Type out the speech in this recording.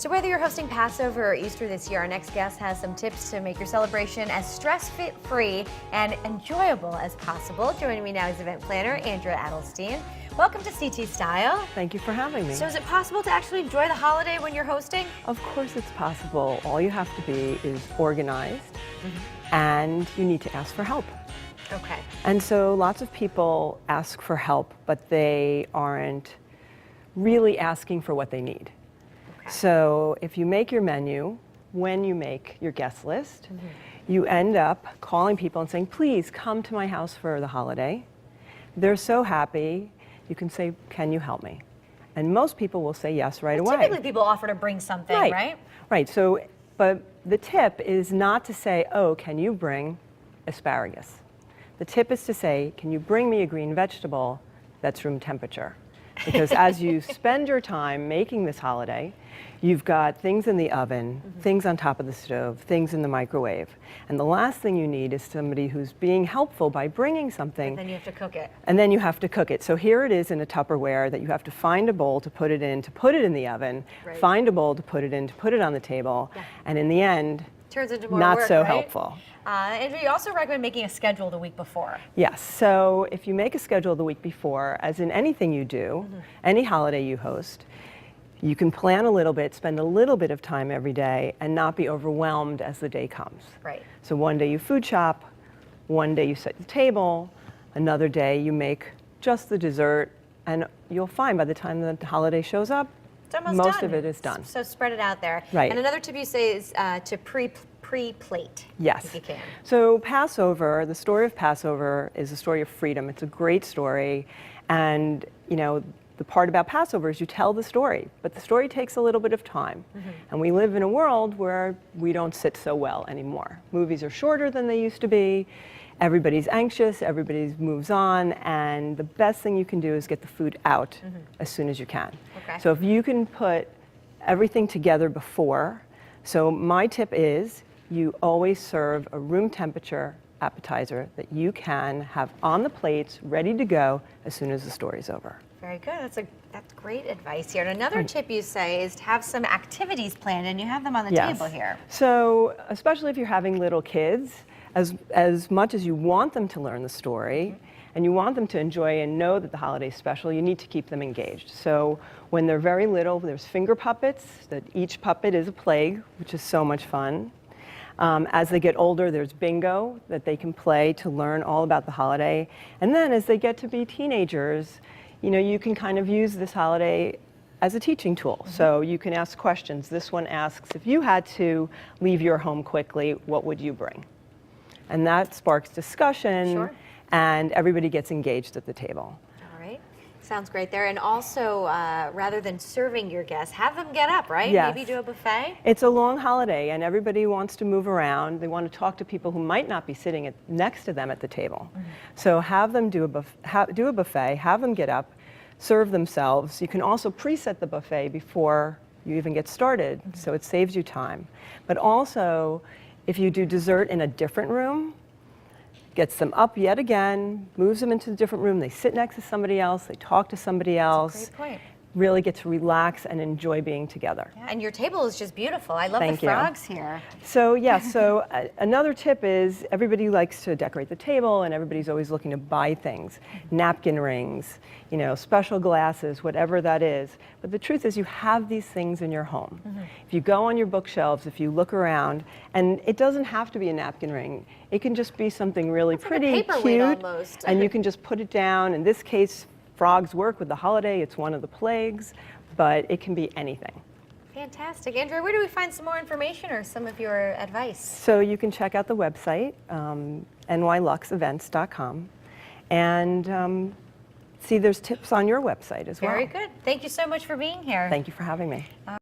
So whether you're hosting Passover or Easter this year, our next guest has some tips to make your celebration as stress-free and enjoyable as possible. Joining me now is event planner Andrea Adelstein. Welcome to CT Style. Thank you for having me. So is it possible to actually enjoy the holiday when you're hosting? Of course it's possible. All you have to be is organized and you need to ask for help. Okay. And so lots of people ask for help, but they aren't really asking for what they need. Okay. So if you make your menu, when you make your guest list, you end up calling people and saying, please come to my house for the holiday. They're so happy. You can say, can you help me? And most people will say yes right away. Typically people offer to bring something, right? Right. So, but the tip is not to say, oh, can you bring asparagus? The tip is to say, can you bring me a green vegetable that's room temperature? Because as you spend your time making this holiday, you've got things in the oven, things on top of the stove, things in the microwave. And the last thing you need is somebody who's being helpful by bringing something. And then you have to cook it. And then you have to cook it. So here it is in a Tupperware that you have to find a bowl to put it in the oven, find a bowl to put it in, to put it on the table. Yeah. And in the end, turns into more not work, so right? helpful. And we also recommend making a schedule the week before. Yes, so if you make a schedule the week before, as in anything you do, any holiday you host, you can plan a little bit, spend a little bit of time every day, and not be overwhelmed as the day comes. Right. So one day you food shop, one day you set the table, another day you make just the dessert, and you'll find by the time the holiday shows up, most of it is done. So spread it out there. Right. And another tip you say is to pre-plate. Yes. If you can. So Passover, the story of Passover is a story of freedom. It's a great story. And, you know, the part about Passover is you tell the story, but the story takes a little bit of time. And we live in a world where we don't sit so well anymore. Movies are shorter than they used to be. Everybody's anxious, everybody moves on, and the best thing you can do is get the food out as soon as you can. Okay. So if you can put everything together before, so my tip is you always serve a room temperature appetizer that you can have on the plates ready to go as soon as the story's over. Very good. That's great advice here. And another tip you say is to have some activities planned, and you have them on the table here. So especially if you're having little kids, as much as you want them to learn the story and you want them to enjoy and know that the holiday's special, you need to keep them engaged. So when they're very little, there's finger puppets, that each puppet is a plague, which is so much fun. As they get older, there's bingo that they can play to learn all about the holiday. And then as they get to be teenagers, you know, you can kind of use this holiday as a teaching tool. So you can ask questions. This one asks, if you had to leave your home quickly, what would you bring? And that sparks discussion, and everybody gets engaged at the table. All right. Sounds great there. And also, rather than serving your guests, have them get up, right? Yes. Maybe do a buffet? It's a long holiday, and everybody wants to move around. They want to talk to people who might not be sitting next to them at the table. So have them do a buffet, have them get up, serve themselves. You can also preset the buffet before you even get started, so it saves you time. But also, if you do dessert in a different room, gets them up yet again, moves them into a different room, they sit next to somebody else, they talk to somebody else. That's a great point. Really get to relax and enjoy being together. Yeah, and your table is just beautiful. I love the frogs here. So another tip is everybody likes to decorate the table, and everybody's always looking to buy things, napkin rings, you know, special glasses, whatever that is. But the truth is you have these things in your home. If you go on your bookshelves, if you look around, and it doesn't have to be a napkin ring. It can just be something really pretty, like a paperweight cute, almost. and you can just put it down. In this case, frogs work with the holiday. It's one of the plagues, but it can be anything. Fantastic. Andrea, where do we find some more information or some of your advice? So you can check out the website, NYLUXevents.com, and see there's tips on your website as well. Very good. Thank you so much for being here. Thank you for having me.